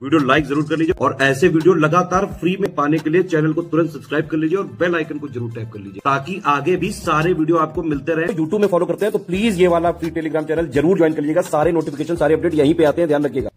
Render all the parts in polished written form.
Video like जरूर कर लीजिए और ऐसे वीडियो लगातार फ्री में पाने के लिए चैनल को तुरंत सब्सक्राइब कर लीजिए और बेल आइकन को जरूर टैप कर लीजिए ताकि आगे भी सारे वीडियो आपको मिलते रहे। यूट्यूब में फॉलो करते हैं तो प्लीज ये वाला फ्री टेलीग्राम चैनल जरूर ज्वाइन कर लीजिएगा। सारे नोटिफिकेशन सारे अपडेट यहीं पे आते हैं, ध्यान रखिएगा।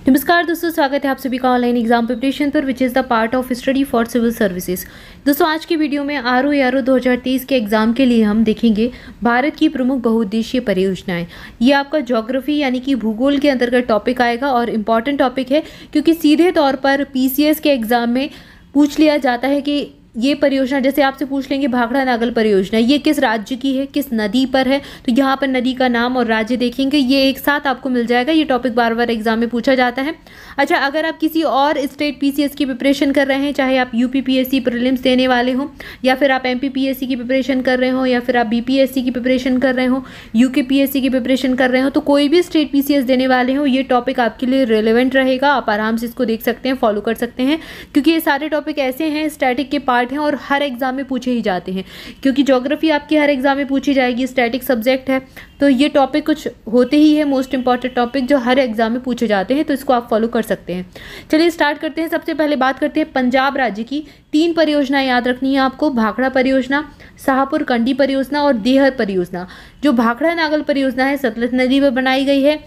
नमस्कार दोस्तों, स्वागत है आप सभी का ऑनलाइन एग्जाम प्रिपरेशन पर which is the part of study for civil services. दोस्तों आज की वीडियो में आरओ 2023 के एग्जाम के लिए हम देखेंगे भारत की प्रमुख बहुउद्देशीय परियोजनाएं। ये आपका ज्योग्राफी यानी कि भूगोल के अंतर्गत टॉपिक आएगा और इम्पॉर्टेंट टॉपिक है क्योंकि सीधे तौर पर पीसीएस के एग्जाम में पूछ लिया जाता है कि ये परियोजना, जैसे आपसे पूछ लेंगे भाखड़ा नागल परियोजना ये किस राज्य की है, किस नदी पर है, तो यहाँ पर नदी का नाम और राज्य देखेंगे, ये एक साथ आपको मिल जाएगा। ये टॉपिक बार बार एग्जाम में पूछा जाता है। अच्छा, अगर आप किसी और स्टेट पीसीएस की प्रिपरेशन कर रहे हैं, चाहे आप यूपीपीएससी प्रीलिम्स देने वाले हो या फिर आप एमपीपीएससी की प्रिपरेशन कर रहे हो या फिर आप बीपीएससी की प्रिपरेशन कर रहे हो, यूकेपीएससी की प्रिपरेशन कर रहे हो, तो कोई भी स्टेट पीसीएस देने वाले हो ये टॉपिक आपके लिए रिलेवेंट रहेगा। आप आराम से इसको देख सकते हैं, फॉलो कर सकते हैं क्योंकि ये सारे टॉपिक ऐसे हैं, स्टैटिक के पार्ट हैं और हर एग्जाम में पूछे ही जाते हैं। क्योंकि ज्योग्राफी आपकी हर एग्जाम में पूछी जाएगी, स्टैटिक सब्जेक्ट है, तो ये टॉपिक कुछ होते ही है मोस्ट इंपॉर्टेंट टॉपिक जो हर एग्जाम में पूछे जाते हैं, तो इसको आप फॉलो कर सकते हैं। चलिए स्टार्ट करते हैं। सबसे पहले बात करते हैं पंजाब राज्य की 3 परियोजनाएं याद रखनी है आपको, भाखड़ा परियोजना, शाहपुर कंडी परियोजना और देहर परियोजना। जो भाखड़ा नागल परियोजना है सतलज नदी पर बनाई गई है,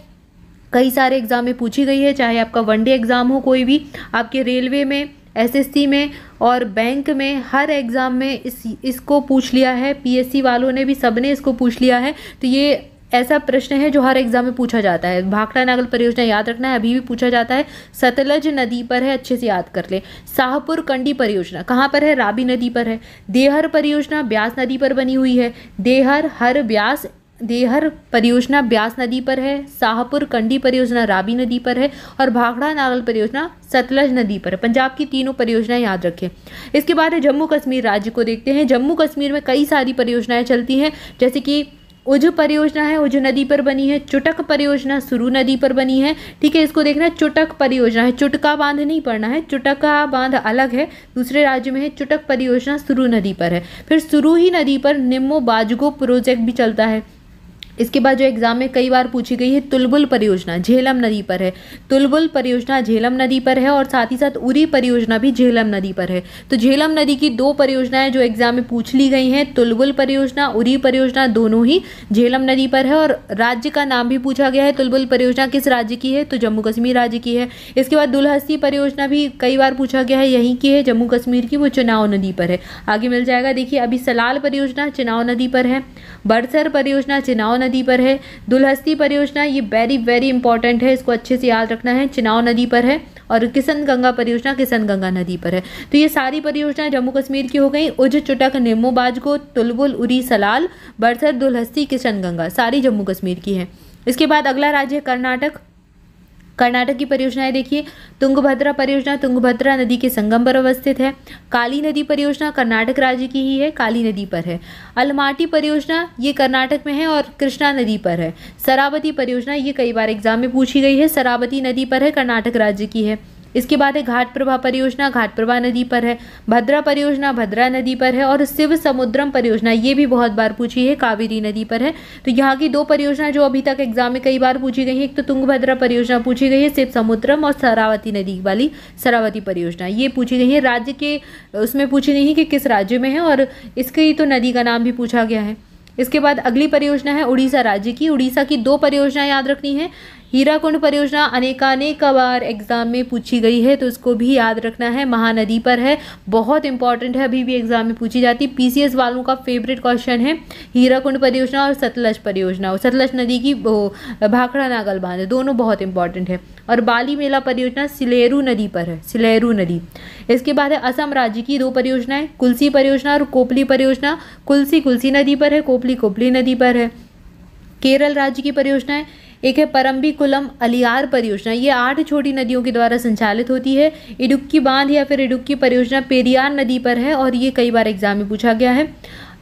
कई सारे एग्जाम में पूछी गई है, चाहे आपका वनडे एग्जाम हो, कोई भी आपके रेलवे में, एसएससी में और बैंक में, हर एग्ज़ाम में इसको पूछ लिया है। पीएससी वालों ने भी, सबने इसको पूछ लिया है। तो ये ऐसा प्रश्न है जो हर एग्जाम में पूछा जाता है। भाखड़ा नागल परियोजना याद रखना है, अभी भी पूछा जाता है, सतलज नदी पर है, अच्छे से याद कर ले। शाहपुर कंडी परियोजना कहाँ पर है? रावी नदी पर है। देहर परियोजना ब्यास नदी पर बनी हुई है। देहर परियोजना ब्यास नदी पर है। शाहपुर कंडी परियोजना रावी नदी पर है और भाखड़ा नागल परियोजना सतलज नदी पर है। पंजाब की तीनों परियोजनाएं याद रखें। इसके बाद है जम्मू कश्मीर राज्य को देखते हैं। जम्मू कश्मीर में कई सारी परियोजनाएं चलती हैं, जैसे कि उझ परियोजना है, उझ नदी पर बनी है। चुटक परियोजना सुरू नदी पर बनी है। ठीक है, इसको देखना है, चुटक परियोजना है, चुटका बांध नहीं पढ़ना है, चुटका बांध अलग है, दूसरे राज्य में है। चुटक परियोजना सुरू नदी पर है। फिर सुरूही नदी पर निम्मो बाजगो प्रोजेक्ट भी चलता है। इसके बाद जो एग्जाम में कई बार पूछी गई है, तुलबुल परियोजना झेलम नदी पर है। तुलबुल परियोजना झेलम नदी पर है और साथ ही साथ उरी परियोजना भी झेलम नदी पर है। तो झेलम नदी की 2 परियोजनाएं जो एग्जाम में पूछ ली गई हैं, तुलबुल परियोजना, उरी परियोजना, दोनों ही झेलम नदी पर है। और राज्य का नाम भी पूछा गया है, तुलबुल परियोजना किस राज्य की है, तो जम्मू कश्मीर राज्य की है। इसके बाद दुलहस्ती परियोजना भी कई बार पूछा गया है, यहीं की है, जम्मू कश्मीर की, वो चुनाव नदी पर है। आगे मिल जाएगा। देखिए अभी सलाल परियोजना चुनाव नदी पर है। बड़सर परियोजना चुनाव नदी पर है। दुलहस्ती परियोजना ये वेरी इंपॉर्टेंट है, इसको अच्छे से याद रखना है, चुनाव नदी पर है। और किशन गंगा परियोजना किशन गंगा नदी पर है। तो ये सारी परियोजनाएं जम्मू कश्मीर की हो गई। उझ, चुटक, निम्मो बाजगो, तुलबुल, उरी, सलाल, बड़सर, दुलहस्ती, किशन गंगा सारी जम्मू कश्मीर की है। इसके बाद अगला राज्य है कर्नाटक। कर्नाटक की परियोजनाएं देखिए, तुंगभद्रा परियोजना तुंगभद्रा नदी के संगम पर अवस्थित है। काली नदी परियोजना कर्नाटक राज्य की ही है, काली नदी पर है। अलमाटी परियोजना ये कर्नाटक में है और कृष्णा नदी पर है। शरावती परियोजना ये कई बार एग्जाम में पूछी गई है, शरावती नदी पर है, कर्नाटक राज्य की है। इसके बाद है घाट प्रभा परियोजना घाट प्रभा नदी पर है। भद्रा परियोजना भद्रा नदी पर है और शिव समुद्रम परियोजना ये भी बहुत बार पूछी है, कावेरी नदी पर है। तो यहाँ की 2 परियोजना जो अभी तक एग्जाम में कई बार पूछी गई है, एक तो तुंगभद्रा परियोजना पूछी गई है, शिव समुद्रम, और शरावती नदी वाली शरावती परियोजना ये पूछी गई है। राज्य के उसमें पूछी गई है कि किस राज्य में है और इसकी तो नदी का नाम भी पूछा गया है। इसके बाद अगली परियोजना है उड़ीसा राज्य की। उड़ीसा की 2 परियोजना याद रखनी है। हीराकुंड परियोजना अनेकानेक बार एग्जाम में पूछी गई है, तो इसको भी याद रखना है, महानदी पर है, बहुत इंपॉर्टेंट है, अभी भी एग्जाम में पूछी जाती है। पीसीएस वालों का फेवरेट क्वेश्चन है हीराकुंड परियोजना और सतलज परियोजना। सतलज नदी की भाखड़ा नागल बांध दोनों बहुत इंपॉर्टेंट है। और बाली मेला परियोजना सिलेरू नदी पर है, सिलेरू नदी। इसके बाद है असम राज्य की 2 परियोजनाएं, कुल्सी परियोजना और कोपली परियोजना। कुल्सी नदी पर है, कोपली नदी पर है। केरल राज्य की परियोजनाएं, एक है परम्बिकुलम अलियार परियोजना, ये 8 छोटी नदियों के द्वारा संचालित होती है। इडुक्की बांध या फिर इडुक्की परियोजना पेरियार नदी पर है और ये कई बार एग्जाम में पूछा गया है।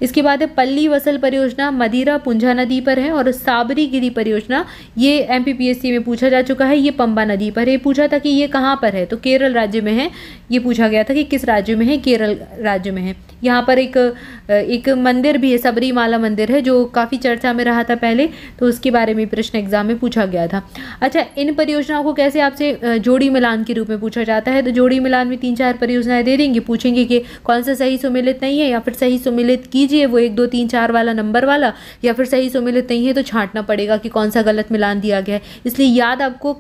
इसके बाद है पल्ली वसल परियोजना, मदिरा पुंजा नदी पर है। और साबरी गिरी परियोजना, ये एमपीपीएससी में पूछा जा चुका है, ये पंबा नदी पर है। पूछा था कि ये कहाँ पर है, तो केरल राज्य में है। ये पूछा गया था कि किस राज्य में है, केरल राज्य में है। यहाँ पर एक मंदिर भी है, सबरीमाला मंदिर है, जो काफ़ी चर्चा में रहा था पहले, तो उसके बारे में प्रश्न एग्जाम में पूछा गया था। अच्छा, इन परियोजनाओं को कैसे आपसे जोड़ी मिलान के रूप में पूछा जाता है, तो जोड़ी मिलान में 3-4 परियोजनाएं दे देंगे, पूछेंगे कि कौन सा सही सुमेलित नहीं है, या फिर सही सुमेलित कीजिए वो 1 2 3 4 वाला नंबर वाला, या फिर सही सुमेलित नहीं है तो छांटना पड़ेगा कि कौन सा गलत मिलान दिया गया है। इसलिए याद आपको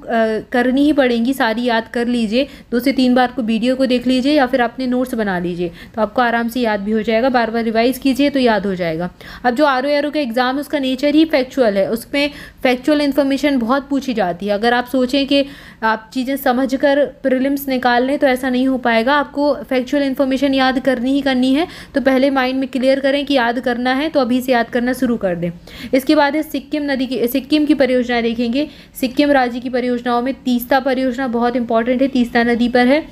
करनी ही पड़ेगी, सारी याद कर लीजिए, 2 से 3 बार को वीडियो को देख लीजिए या फिर अपने नोट्स बना लीजिए, तो आपको आराम से याद भी हो जाएगा। बार बार रिवाइज कीजिए तो याद हो जाएगा। अब जो आरओ का एग्जाम है उसका नेचर ही फैक्चुअल है, उसमें फैक्चुअल इन्फॉर्मेशन बहुत पूछी जाती है। अगर आप सोचें कि आप चीज़ें समझकर प्रीलिम्स निकाल लें तो ऐसा नहीं हो पाएगा। आपको फैक्चुअल इन्फॉर्मेशन याद करनी ही करनी है, तो पहले माइंड में क्लियर करें कि याद करना है, तो अभी से याद करना शुरू कर दें। इसके बाद है सिक्किम की परियोजना देखेंगे। सिक्किम राज्य की परियोजनाओं में तीस्ता परियोजना बहुत इंपॉर्टेंट है, तीस्ता नदी पर है।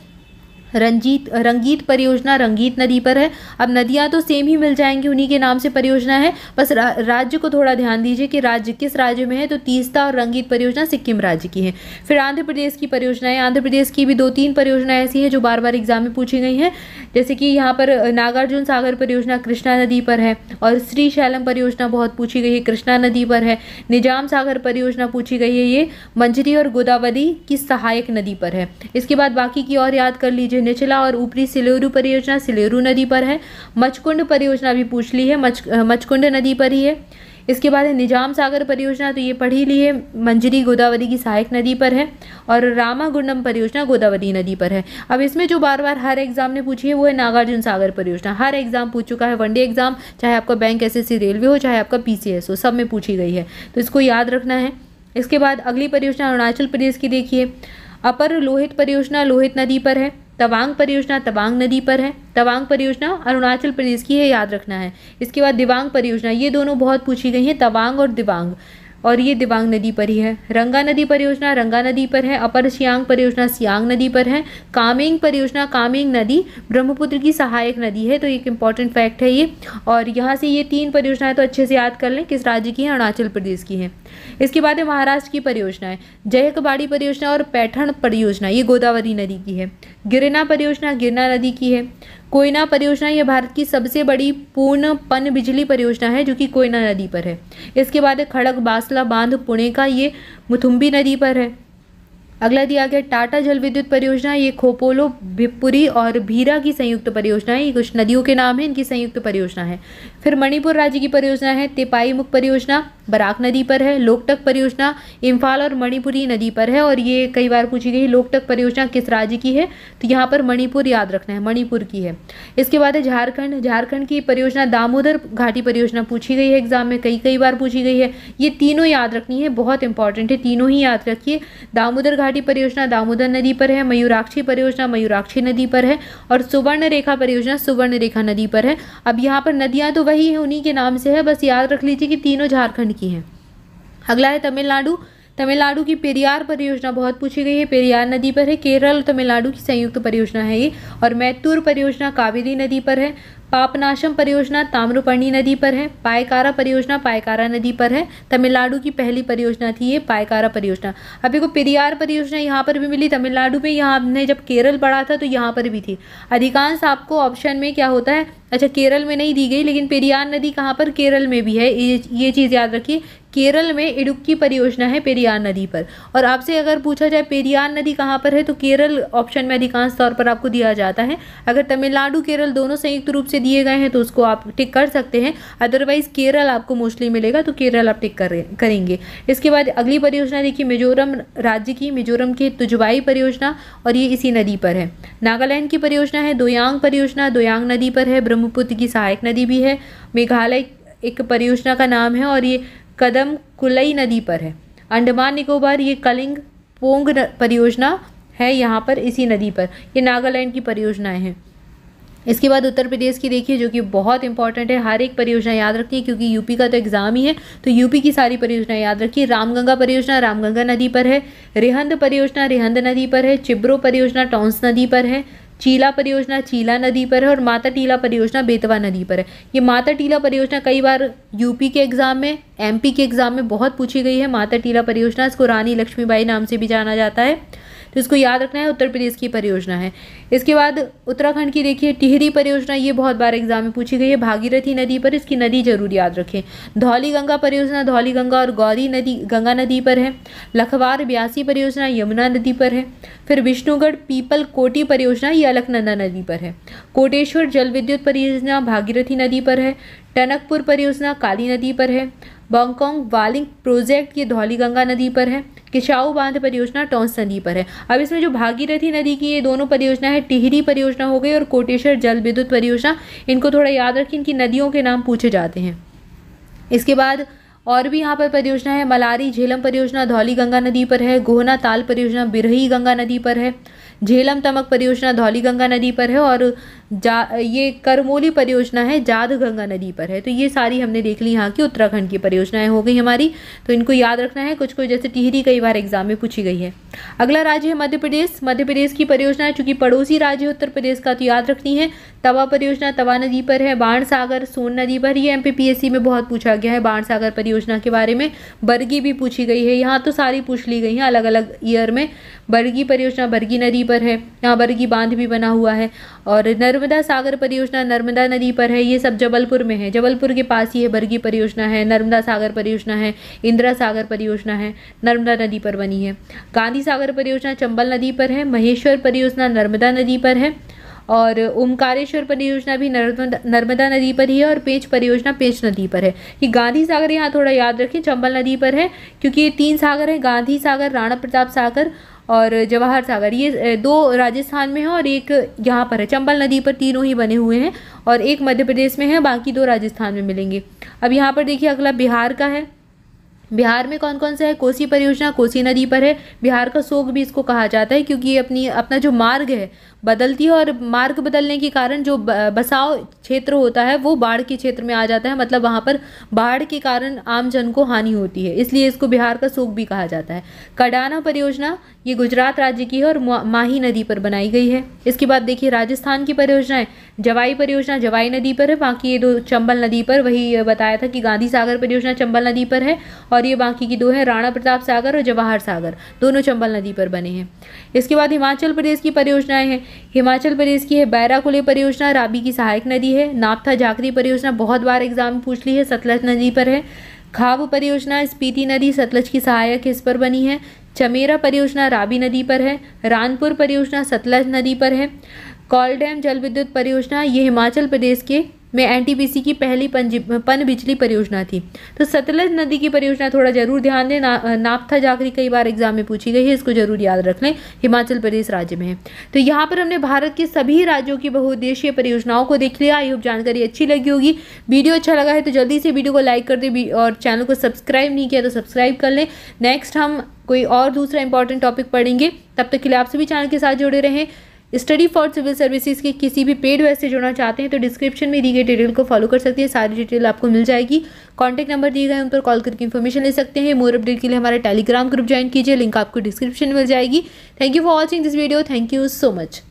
रंगीत परियोजना रंगीत नदी पर है। अब नदियां तो सेम ही मिल जाएंगी, उन्हीं के नाम से परियोजना है, बस राज्य को थोड़ा ध्यान दीजिए कि राज्य किस राज्य में है, तो तीस्ता और रंगीत परियोजना सिक्किम राज्य की है। फिर आंध्र प्रदेश की परियोजनाएं, आंध्र प्रदेश की भी 2-3 परियोजनाएं ऐसी हैं जो बार बार एग्जाम में पूछी गई हैं, जैसे कि यहाँ पर नागार्जुन सागर परियोजना कृष्णा नदी पर है, और श्री शैलम परियोजना बहुत पूछी गई है, कृष्णा नदी पर है। निजाम सागर परियोजना पूछी गई है, ये मंजरी और गोदावरी की सहायक नदी पर है। इसके बाद बाकी की और याद कर लीजिए। निचला और ऊपरी सिलेरू परियोजना सिलेरू नदी पर है। मचकुंड परियोजना भी पूछ ली है, मचकुंड नदी पर ही है। इसके बाद है निजाम सागर परियोजना, तो ये पढ़ ही ली है, मंजरी गोदावरी की सहायक नदी पर है। और रामागुंडम परियोजना गोदावरी नदी पर है। अब इसमें जो बार बार हर एग्जाम ने पूछी है वो है नागार्जुन सागर परियोजना। हर एग्जाम पूछ चुका है, वनडे एग्जाम, चाहे आपका बैंक एसएससी रेलवे हो, चाहे आपका पीसीएस हो, सब में पूछी गई है, तो इसको याद रखना है। इसके बाद अगली परियोजना अरुणाचल प्रदेश की देखिए। अपर लोहित परियोजना लोहित नदी पर है। तवांग परियोजना तवांग नदी पर है। तवांग परियोजना अरुणाचल प्रदेश की है, याद रखना है। इसके बाद दिबांग परियोजना, ये दोनों बहुत पूछी गई हैं, तवांग और दिबांग, और ये दिबांग नदी पर ही है। रंगा नदी परियोजना रंगा नदी पर है। अपर सियांग परियोजना सियांग नदी पर है। कामेंग परियोजना कामेंग नदी ब्रह्मपुत्र की सहायक नदी है, तो एक इंपॉर्टेंट फैक्ट है ये। और यहाँ से ये 3 परियोजनाएं तो अच्छे से याद कर लें, किस राज्य की है, अरुणाचल प्रदेश की है। इसके बाद है महाराष्ट्र की परियोजनाएं। जयकबाड़ी परियोजना और पैठण परियोजना, ये गोदावरी नदी की है। गिरना परियोजना गिरना नदी की है। कोयना परियोजना, ये भारत की सबसे बड़ी पूर्ण पन बिजली परियोजना है, जो कि कोयना नदी पर है। इसके बाद है खड़ग बासला बांध पुणे का, ये मुथुम्बी नदी पर है। अगला दिया गया टाटा जल विद्युत परियोजना, ये खोपोलो भिपुरी और भीरा की संयुक्त परियोजना है। ये कुछ नदियों के नाम है, इनकी संयुक्त परियोजना है। फिर मणिपुर राज्य की परियोजना है तेपाई मुख परियोजना, बराक नदी पर है। लोकटक परियोजना इम्फाल और मणिपुरी नदी पर है, और ये कई बार पूछी गई। लोकटक परियोजना किस राज्य की है, तो यहाँ पर मणिपुर याद रखना है, मणिपुर की है। इसके बाद है झारखंड। झारखंड की परियोजना दामोदर घाटी परियोजना पूछी गई है एग्जाम में, कई बार पूछी गई है। ये तीनों याद रखनी है, बहुत इंपॉर्टेंट है, तीनों ही याद रखिए। दामोदर घाटी परियोजना दामोदर नदी पर है। मयूराक्षी परियोजना मयूराक्षी नदी पर है। और सुवर्ण रेखा परियोजना सुवर्ण रेखा नदी पर है। अब यहाँ पर नदियाँ तो वही है, उन्हीं के नाम से है, बस याद रख लीजिए कि तीनों झारखंड की हैं। अगला है तमिलनाडु। तमिलनाडु की पेरियार परियोजना बहुत पूछी गई है, पेरियार नदी पर है। केरल और तमिलनाडु की संयुक्त परियोजना है ये। और मैत्तूर परियोजना कावेरी नदी पर है। पापनाशम परियोजना ताम्रपर्णी नदी पर है। पायकारा परियोजना पायकारा नदी पर है। तमिलनाडु की पहली परियोजना थी ये पायकारा परियोजना। अब देखो पेरियार परियोजना यहाँ पर भी मिली तमिलनाडु में, यहाँ हमने जब केरल पढ़ा था तो यहाँ पर भी थी। अधिकांश आपको ऑप्शन में क्या होता है, अच्छा केरल में नहीं दी गई, लेकिन पेरियार नदी कहाँ पर, केरल में भी है, ये चीज़ याद रखिए। केरल में इडुक्की परियोजना है पेरियार नदी पर। और आपसे अगर पूछा जाए पेरियार नदी कहाँ पर है, तो केरल ऑप्शन में अधिकांश तौर पर आपको दिया जाता है। अगर तमिलनाडु केरल दोनों संयुक्त रूप से दिए गए हैं तो उसको आप टिक कर सकते हैं, अदरवाइज केरल आपको मोस्टली मिलेगा, तो केरल आप टिक करेंगे। इसके बाद अगली परियोजना देखिए मिजोरम राज्य की, मिजोरम की तुजबाई परियोजना, और ये इसी नदी पर है। नागालैंड की परियोजना है दोयांग परियोजना, दोयांग नदी पर है, ब्रह्मपुत्र की सहायक नदी भी है। मेघालय एक परियोजना का नाम है, और ये कदम कुलई नदी पर है। अंडमान निकोबार ये कलिंग पोंग परियोजना है, यहाँ पर इसी नदी पर। ये नागालैंड की परियोजनाएं हैं। इसके बाद उत्तर प्रदेश की देखिए, जो कि बहुत इंपॉर्टेंट है, हर एक परियोजना याद रखिए क्योंकि यूपी का तो एग्जाम ही है, तो यूपी की सारी परियोजना याद रखिए। रामगंगा परियोजना रामगंगा नदी पर है। रिहंद परियोजना रिहंद नदी पर है। चिब्रो परियोजना टॉन्स नदी पर है। चीला परियोजना चीला नदी पर है और माता टीला परियोजना बेतवा नदी पर है। ये माता टीला परियोजना कई बार यूपी के एग्जाम में, एमपी के एग्जाम में बहुत पूछी गई है। माता टीला परियोजना, इसको रानी लक्ष्मीबाई नाम से भी जाना जाता है, तो इसको याद रखना है। उत्तर प्रदेश की परियोजना है। इसके बाद उत्तराखंड की देखिए टिहरी परियोजना, ये बहुत बार एग्जाम में पूछी गई है, भागीरथी नदी पर, इसकी नदी जरूर याद रखें। धौली गंगा परियोजना धौली गंगा और गौरी नदी गंगा नदी पर है। लखवार ब्यासी परियोजना यमुना नदी पर है। फिर विष्णुगढ़ पीपल कोटी परियोजना ये अलकनंदा नदी पर है। कोटेश्वर जल विद्युत परियोजना भागीरथी नदी पर है। टनकपुर परियोजना काली नदी पर है। बांगकांग वालिंग प्रोजेक्ट ये धौली गंगा नदी पर है। किशाऊ बांध परियोजना टॉन्स नदी पर है। अब इसमें जो भागीरथी नदी की ये दोनों परियोजना है, टिहरी परियोजना हो गई और कोटेश्वर जल विद्युत परियोजना, इनको थोड़ा याद रखें, इनकी नदियों के नाम पूछे जाते हैं। इसके बाद और भी यहाँ पर परियोजना है। मलारी झेलम परियोजना धौली गंगा नदी पर है। गोहना ताल परियोजना बिरही गंगा नदी पर है। झेलम तमक परियोजना धौली गंगा नदी पर है और ये करमोली परियोजना है जाद गंगा नदी पर है। तो ये सारी हमने देख ली यहाँ की उत्तराखंड की परियोजनाएं हो गई हमारी, तो इनको याद रखना है। कुछ जैसे टिहरी कई बार एग्जाम में पूछी गई है। अगला राज्य है मध्य प्रदेश। मध्य प्रदेश की परियोजना चूंकि पड़ोसी राज्य है उत्तर प्रदेश का, तो याद रखनी है। तवा परियोजना तवा नदी पर है। बाणसागर सोन नदी पर, ये एमपीपीएससी में बहुत पूछा गया है बाणसागर परियोजना के बारे में। बरगी भी पूछी गई है, यहाँ तो सारी पूछ ली गई हैं अलग अलग ईयर में। बरगी परियोजना बरगी नदी पर है, यहाँ बरगी बांध भी बना हुआ है। और नर्मदा सागर परियोजना नर्मदा नदी पर है, ये सब जबलपुर में है, जबलपुर के पास ही है। बरगी परियोजना है, नर्मदा सागर परियोजना है, इंदिरा सागर परियोजना है, नर्मदा नदी पर बनी है। गांधी सागर परियोजना चंबल नदी पर है। महेश्वर परियोजना नर्मदा नदी पर है और ओमकारेश्वर परियोजना भी नर्मदा नदी पर ही है। और पेंच परियोजना पेंच नदी पर है। ये गांधी सागर यहाँ थोड़ा याद रखें चंबल नदी पर है, क्योंकि ये 3 सागर हैं, गांधी सागर, राणा प्रताप सागर और जवाहर सागर। ये 2 राजस्थान में है और एक यहाँ पर है चंबल नदी पर। तीनों ही बने हुए हैं और एक मध्य प्रदेश में है, बाकी 2 राजस्थान में मिलेंगे। अब यहाँ पर देखिए अगला बिहार का है। बिहार में कौन कौन सा है? कोसी परियोजना कोसी नदी पर है। बिहार का शोक भी इसको कहा जाता है, क्योंकि ये अपना जो मार्ग है बदलती है और मार्ग बदलने के कारण जो बसाव क्षेत्र होता है वो बाढ़ के क्षेत्र में आ जाता है। मतलब वहाँ पर बाढ़ के कारण आम जन को हानि होती है, इसलिए इसको बिहार का शोक भी कहा जाता है। कडाना परियोजना ये गुजरात राज्य की है और माही नदी पर बनाई गई है। इसके बाद देखिए राजस्थान की परियोजनाएं। जवाई परियोजना जवाई नदी पर है, बाकी ये 2 चंबल नदी पर। वही बताया था कि गांधी सागर परियोजना चंबल नदी पर है और ये बाकी की 2 है राणा प्रताप सागर और जवाहर सागर, दोनों चंबल नदी पर बने हैं। इसके बाद हिमाचल प्रदेश की परियोजनाएं हैं। हिमाचल प्रदेश की है बैराकुले परियोजना, राबी की सहायक नदी है। नापथा जाखरी परियोजना बहुत बार एग्जाम में पूछ ली है, सतलज नदी पर है। खाब परियोजना स्पीति नदी सतलज की सहायक इस पर बनी है। चमेरा परियोजना राबी नदी पर है। रानपुर परियोजना सतलज नदी पर है। कॉलडैम जल विद्युत परियोजना ये हिमाचल प्रदेश के में एनटीपीसी की पहली पन बिजली परियोजना थी। तो सतलज नदी की परियोजना थोड़ा जरूर ध्यान दें। नापथा जाखरी कई बार एग्जाम में पूछी गई है, इसको जरूर याद रख लें, हिमाचल प्रदेश राज्य में है। तो यहाँ पर हमने भारत के सभी राज्यों की बहुउद्देशीय परियोजनाओं को देख लिया। आई होप जानकारी अच्छी लगी होगी। वीडियो अच्छा लगा है तो जल्दी से वीडियो को लाइक कर दें और चैनल को सब्सक्राइब नहीं किया तो सब्सक्राइब कर लें। नेक्स्ट हम कोई और दूसरा इंपॉर्टेंट टॉपिक पढ़ेंगे, तब तक के लिए आप सभी चैनल के साथ जुड़े रहें। स्टडी फॉर सिविल सर्विसेज के किसी भी पेड बैच से जुड़ना चाहते हैं तो डिस्क्रिप्शन में दी गई डिटेल को फॉलो कर सकते हैं, सारी डिटेल आपको मिल जाएगी। कॉन्टैक्ट नंबर दिए गए उन पर कॉल करके इन्फॉर्मेशन ले सकते हैं। मोर अपडेट के लिए हमारा टेलीग्राम ग्रुप ज्वाइन कीजिए, लिंक आपको डिस्क्रिप्शन में मिल जाएगी। Thank you for watching this video. Thank you so much.